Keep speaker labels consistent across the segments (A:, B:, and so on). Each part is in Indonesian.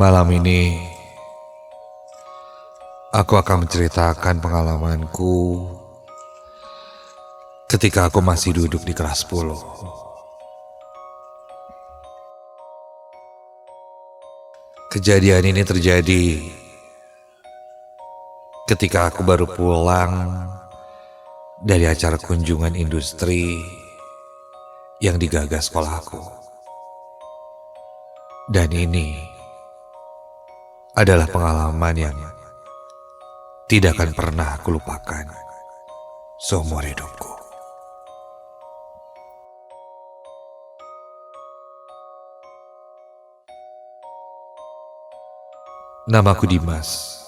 A: Malam ini, aku akan menceritakan pengalamanku ketika aku masih duduk di kelas 10. Kejadian ini terjadi ketika aku baru pulang dari acara kunjungan industri yang digagas sekolahku. Dan ini adalah pengalaman yang tidak akan pernah aku lupakan seumur hidupku. Namaku Dimas.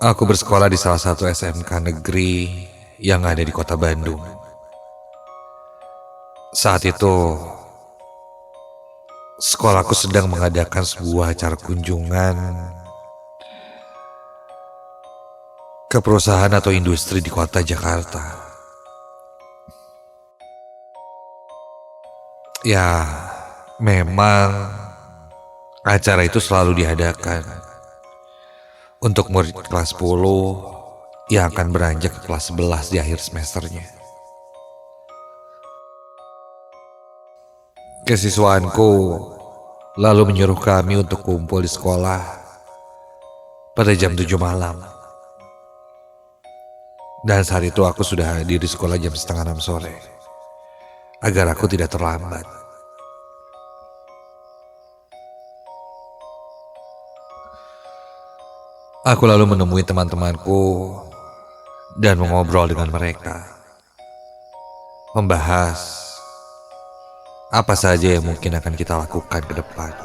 A: Aku bersekolah di salah satu SMK negeri yang ada di kota Bandung. Saat itu, sekolahku sedang mengadakan sebuah acara kunjungan ke perusahaan atau industri di kota Jakarta. Ya, memang acara itu selalu diadakan untuk murid kelas 10 yang akan beranjak ke kelas 11 di akhir semesternya. Kesiswaanku lalu menyuruh kami untuk kumpul di sekolah pada jam 7 malam. Dan saat itu aku sudah hadir di sekolah jam setengah 6 sore, agar aku tidak terlambat. Aku lalu menemui teman-temanku dan mengobrol dengan mereka, membahas apa saja yang mungkin akan kita lakukan ke depan.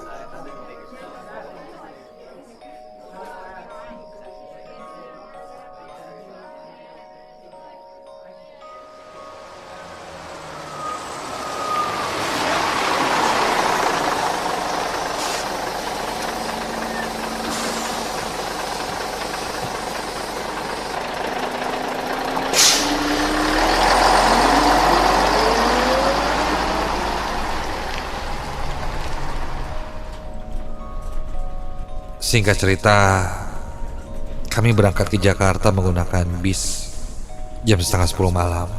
A: Singkat cerita, kami berangkat ke Jakarta menggunakan bis jam setengah 10 malam.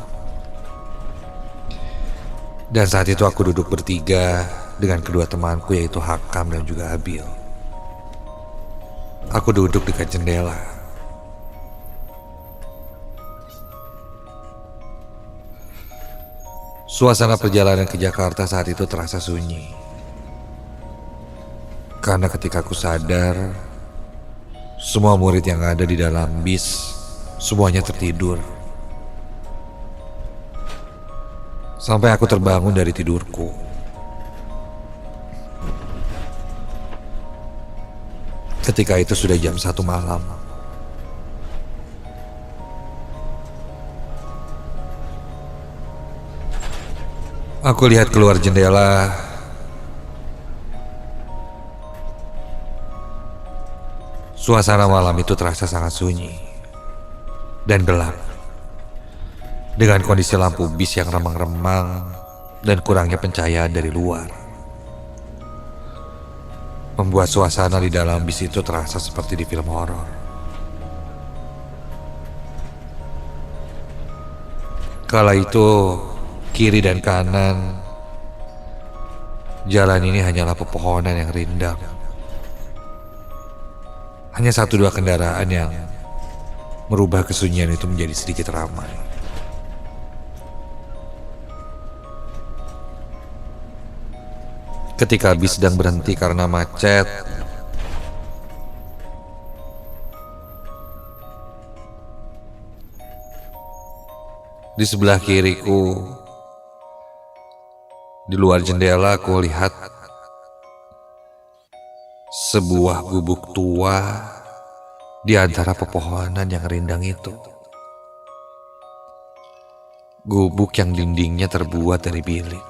A: Dan saat itu aku duduk bertiga dengan kedua temanku, yaitu Hakam dan juga Abil. Aku duduk dekat jendela. Suasana perjalanan ke Jakarta saat itu terasa sunyi. Karena ketika aku sadar, semua murid yang ada di dalam bis semuanya tertidur. Sampai aku terbangun dari tidurku. Ketika itu sudah jam 1 malam. Aku lihat keluar jendela. Suasana malam itu terasa sangat sunyi dan gelap, dengan kondisi lampu bis yang remang-remang dan kurangnya pencahayaan dari luar, membuat suasana di dalam bis itu terasa seperti di film horor. Kala itu, kiri dan kanan jalan ini hanyalah pepohonan yang rindang. Hanya 1-2 kendaraan yang merubah kesunyian itu menjadi sedikit ramai. Ketika bis sedang berhenti karena macet, di sebelah kiriku, di luar jendela, aku lihat sebuah gubuk tua di antara pepohonan yang rindang itu. Gubuk yang dindingnya terbuat dari bilik.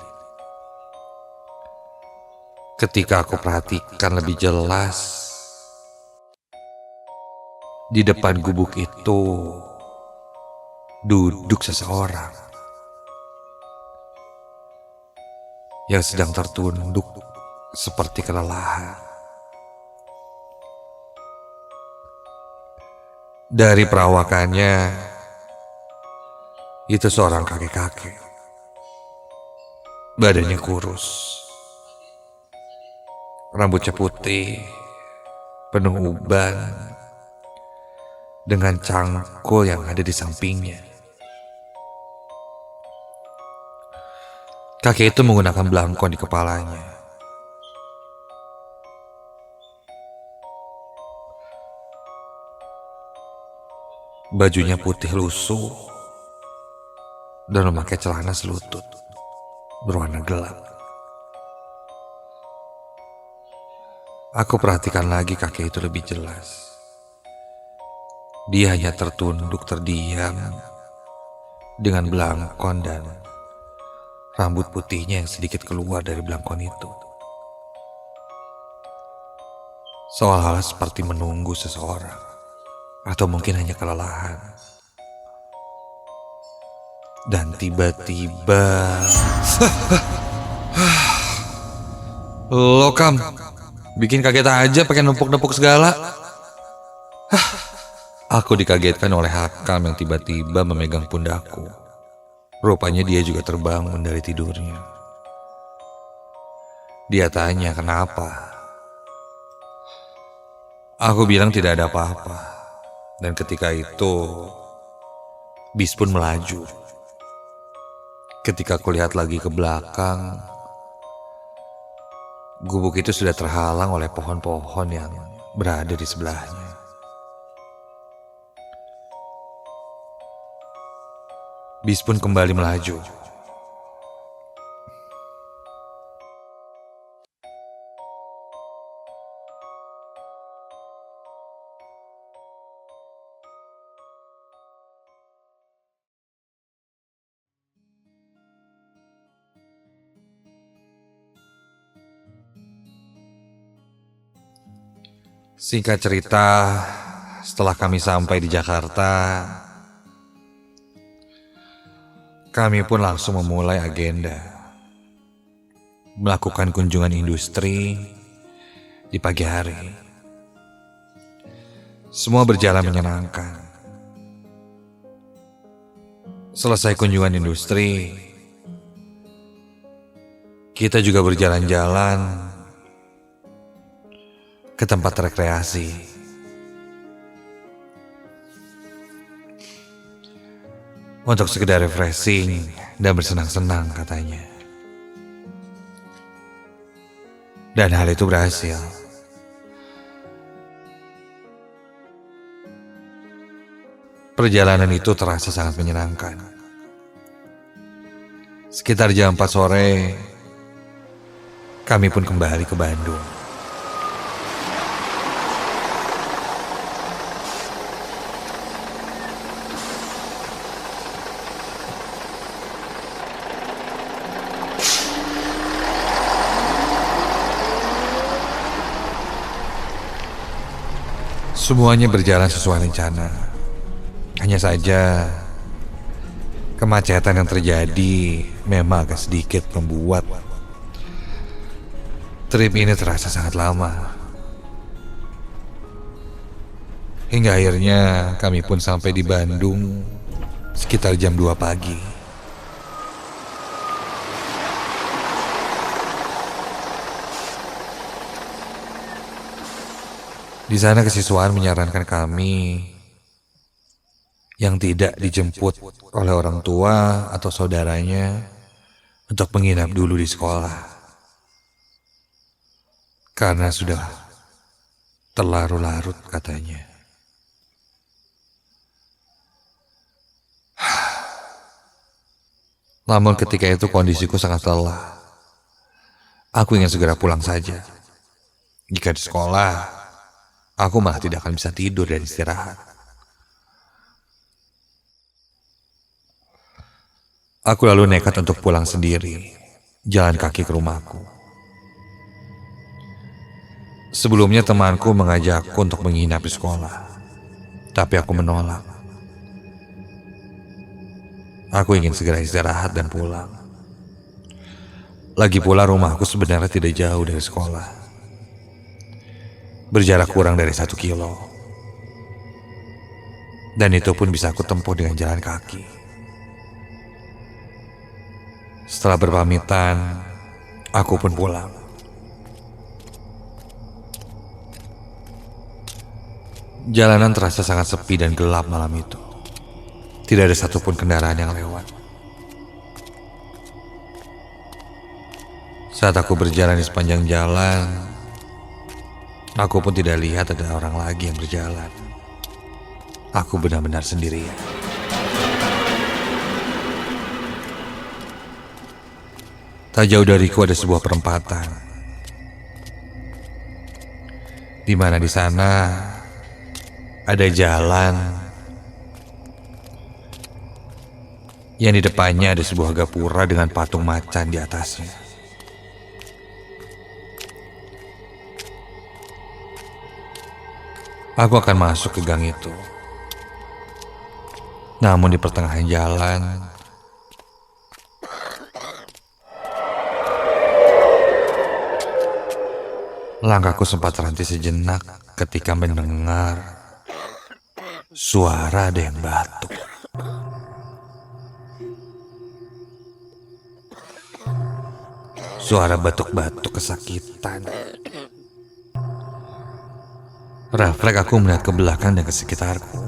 A: Ketika aku perhatikan lebih jelas, di depan gubuk itu duduk seseorang yang sedang tertunduk seperti kelelahan. Dari perawakannya, itu seorang kakek-kakek. Badannya kurus, rambutnya putih, penuh uban, dengan cangkul yang ada di sampingnya. Kakek itu menggunakan belangkon di kepalanya. Bajunya putih lusuh dan memakai celana selutut berwarna gelap. Aku perhatikan lagi kakek itu lebih jelas. Dia hanya tertunduk terdiam dengan belangkon dan rambut putihnya yang sedikit keluar dari belangkon itu. Seolah-olah seperti menunggu seseorang. Atau mungkin hanya kelelahan. Dan tiba-tiba lo Kam, bikin kaget aja pakai nempuk-nempuk segala. Aku dikagetkan oleh Hakam yang tiba-tiba memegang pundakku. Rupanya dia juga terbangun dari tidurnya. Dia tanya kenapa. Aku bilang tidak ada apa-apa. Dan ketika itu, bis pun melaju. Ketika aku lihat lagi ke belakang, gubuk itu sudah terhalang oleh pohon-pohon yang berada di sebelahnya. Bis pun kembali melaju. Singkat cerita, setelah kami sampai di Jakarta, kami pun langsung memulai agenda. Melakukan kunjungan industri di pagi hari. Semua berjalan menyenangkan. Selesai kunjungan industri, kita juga berjalan-jalan ke tempat rekreasi. Untuk sekedar refreshing dan bersenang-senang katanya. Dan hal itu berhasil. Perjalanan itu terasa sangat menyenangkan. Sekitar jam 4 sore, kami pun kembali ke Bandung. Semuanya berjalan sesuai rencana. Hanya saja kemacetan yang terjadi memang agak sedikit membuat trip ini terasa sangat lama. Hingga akhirnya kami pun sampai di Bandung sekitar jam 2 pagi. Di sana kesiswaan menyarankan kami yang tidak dijemput oleh orang tua atau saudaranya untuk menginap dulu di sekolah. Karena sudah terlarut-larut katanya. Namun ketika itu kondisiku sangat lelah. Aku ingin segera pulang saja. Jika di sekolah, aku malah tidak akan bisa tidur dan istirahat. Aku lalu nekat untuk pulang sendiri, jalan kaki ke rumahku. Sebelumnya temanku mengajakku untuk menginap di sekolah, tapi aku menolak. Aku ingin segera istirahat dan pulang. Lagi pula rumahku sebenarnya tidak jauh dari sekolah. Berjarak kurang dari 1 kilo. Dan itu pun bisa aku tempuh dengan jalan kaki. Setelah berpamitan, aku pun pulang. Jalanan terasa sangat sepi dan gelap malam itu. Tidak ada satupun kendaraan yang lewat. Saat aku berjalan di sepanjang jalan, aku pun tidak lihat ada orang lagi yang berjalan. Aku benar-benar sendirian. Tak jauh dariku ada sebuah perempatan, di mana di sana ada jalan yang di depannya ada sebuah gapura dengan patung macan di atasnya. Aku akan masuk ke gang itu. Namun di pertengahan jalan, langkahku sempat terhenti sejenak ketika mendengar suara ada yang batuk. Suara batuk-batuk kesakitan. Refleks aku melihat ke belakang dan ke sekitarku.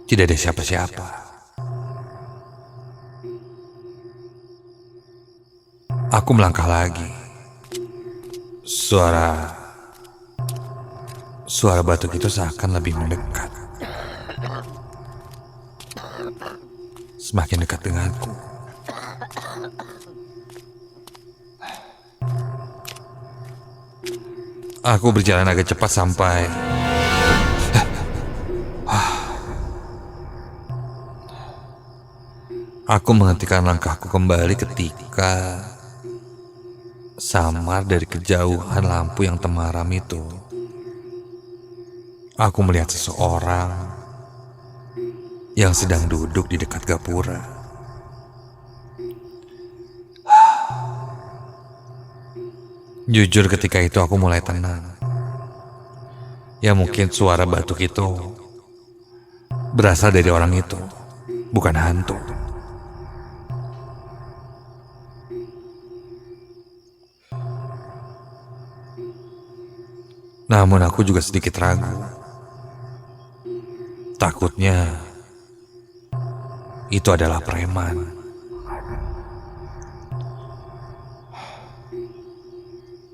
A: Tidak ada siapa-siapa. Aku melangkah lagi. Suara batuk itu seakan lebih mendekat. Semakin dekat denganku. Aku berjalan agak cepat sampai aku menghentikan langkahku kembali ketika samar dari kejauhan lampu yang temaram itu. Aku melihat seseorang yang sedang duduk di dekat gapura. Jujur ketika itu aku mulai tenang. Ya mungkin suara batuk itu berasal dari orang itu, bukan hantu. Namun aku juga sedikit ragu. Takutnya itu adalah preman.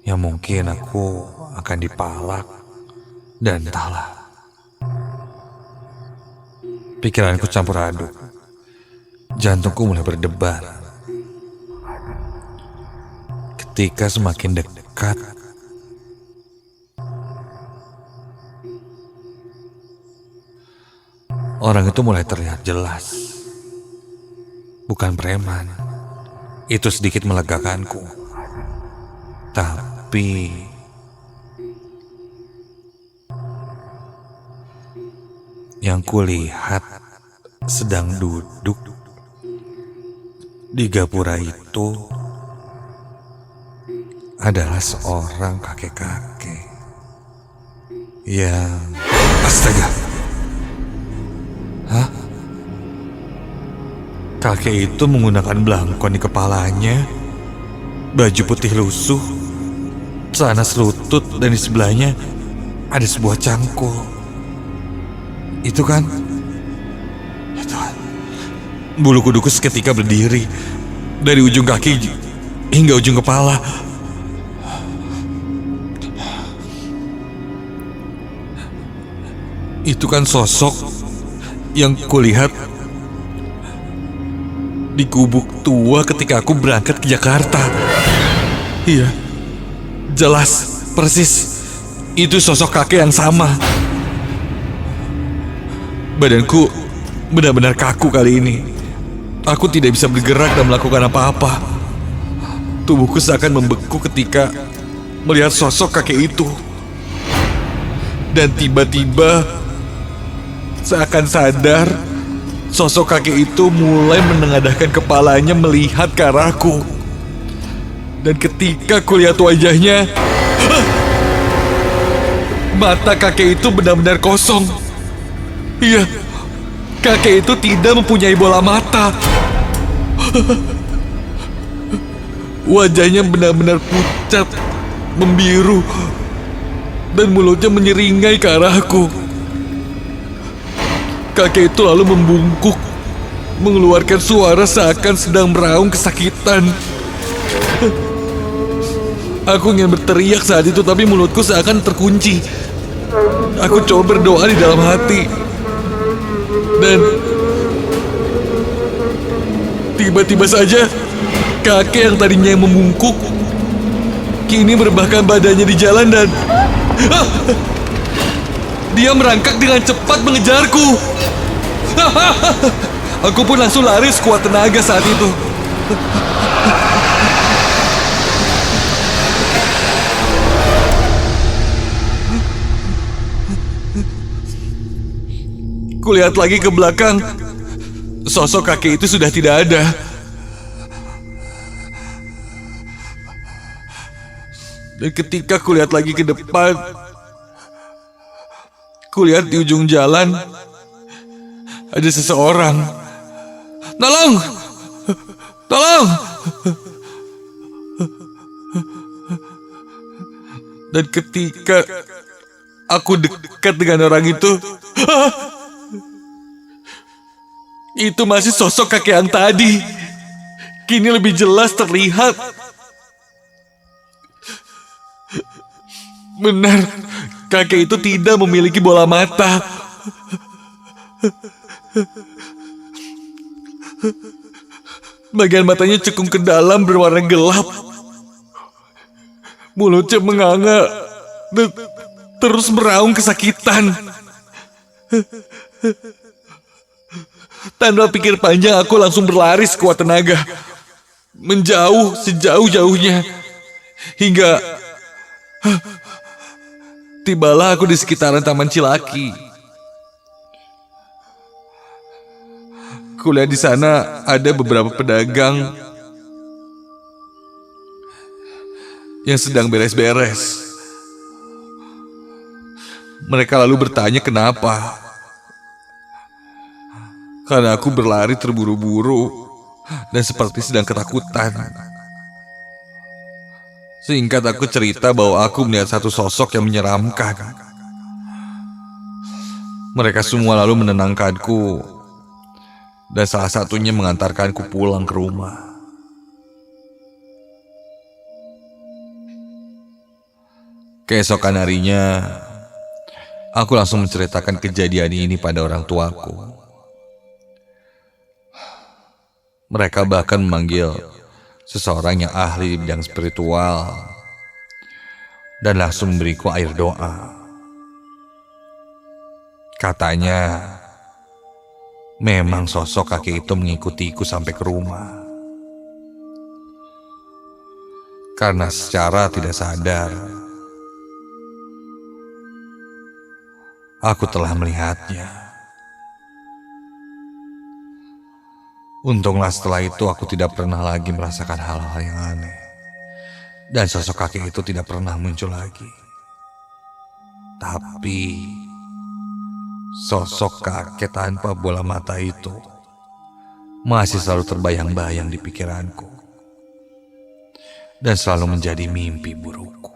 A: Ya mungkin aku akan dipalak dan entahlah. Pikiranku campur aduk. Jantungku mulai berdebar. Ketika semakin dekat, orang itu mulai terlihat jelas. Bukan preman. Itu sedikit melegakanku. Tapi yang kulihat sedang duduk di gapura itu adalah seorang kakek-kakek yang... Astaga! Hah? Kakek itu menggunakan belangkon di kepalanya, baju putih lusuh, celana selutut, dan di sebelahnya ada sebuah cangkul. Itu kan? Ya Tuhan. Bulu kuduku seketika berdiri dari ujung kaki hingga ujung kepala. Itu kan sosok yang kulihat di gubuk tua ketika aku berangkat ke Jakarta. Iya, jelas, persis. Itu sosok kakek yang sama. Badanku benar-benar kaku kali ini. Aku tidak bisa bergerak dan melakukan apa-apa. Tubuhku seakan membeku ketika melihat sosok kakek itu. Dan tiba-tiba seakan sadar, sosok kakek itu mulai menengadahkan kepalanya melihat ke arahku. Dan ketika kulihat wajahnya, mata kakek itu benar-benar kosong.
B: Iya, kakek itu tidak mempunyai bola mata. Wajahnya benar-benar pucat, membiru, dan mulutnya menyeringai ke arahku. Kakek itu lalu membungkuk, mengeluarkan suara seakan sedang meraung kesakitan. Aku ingin berteriak saat itu, tapi mulutku seakan terkunci. Aku coba berdoa di dalam hati. Dan tiba-tiba saja, kakek yang tadinya membungkuk, kini merebahkan badannya di jalan dan dia merangkak dengan cepat mengejarku. Aku pun langsung lari sekuat tenaga saat itu. Kulihat lagi ke belakang, sosok kakek itu sudah tidak ada. Dan ketika kulihat lagi ke depan, kulihat di ujung jalan ada seseorang. Tolong! Tolong! Dan ketika aku dekat dengan orang itu masih sosok kakek yang tadi. Kini lebih jelas terlihat. Benar, kakek itu tidak memiliki bola mata. Bagian matanya cekung ke dalam berwarna gelap. Mulutnya menganga dan terus meraung kesakitan. Tanpa pikir panjang, aku langsung berlari sekuat tenaga, menjauh sejauh-jauhnya, hingga tibalah aku di sekitaran Taman Cilaki. Kulihat di sana ada beberapa pedagang yang sedang beres-beres. Mereka lalu bertanya kenapa. Karena aku berlari terburu-buru dan seperti sedang ketakutan. Singkat aku cerita bahwa aku melihat satu sosok yang menyeramkan. Mereka semua lalu menenangkanku, dan salah satunya mengantarkanku pulang ke rumah. Keesokan harinya, aku langsung menceritakan kejadian ini pada orang tuaku. Mereka bahkan memanggil seseorang yang ahli di bidang spiritual dan langsung memberiku air doa. Katanya, memang sosok kakek itu mengikutiku sampai ke rumah. Karena secara tidak sadar, aku telah melihatnya. Untunglah setelah itu aku tidak pernah lagi merasakan hal-hal yang aneh. Dan sosok kakek itu tidak pernah muncul lagi. Tapi sosok kakek tanpa bola mata itu masih selalu terbayang-bayang di pikiranku. Dan selalu menjadi mimpi burukku.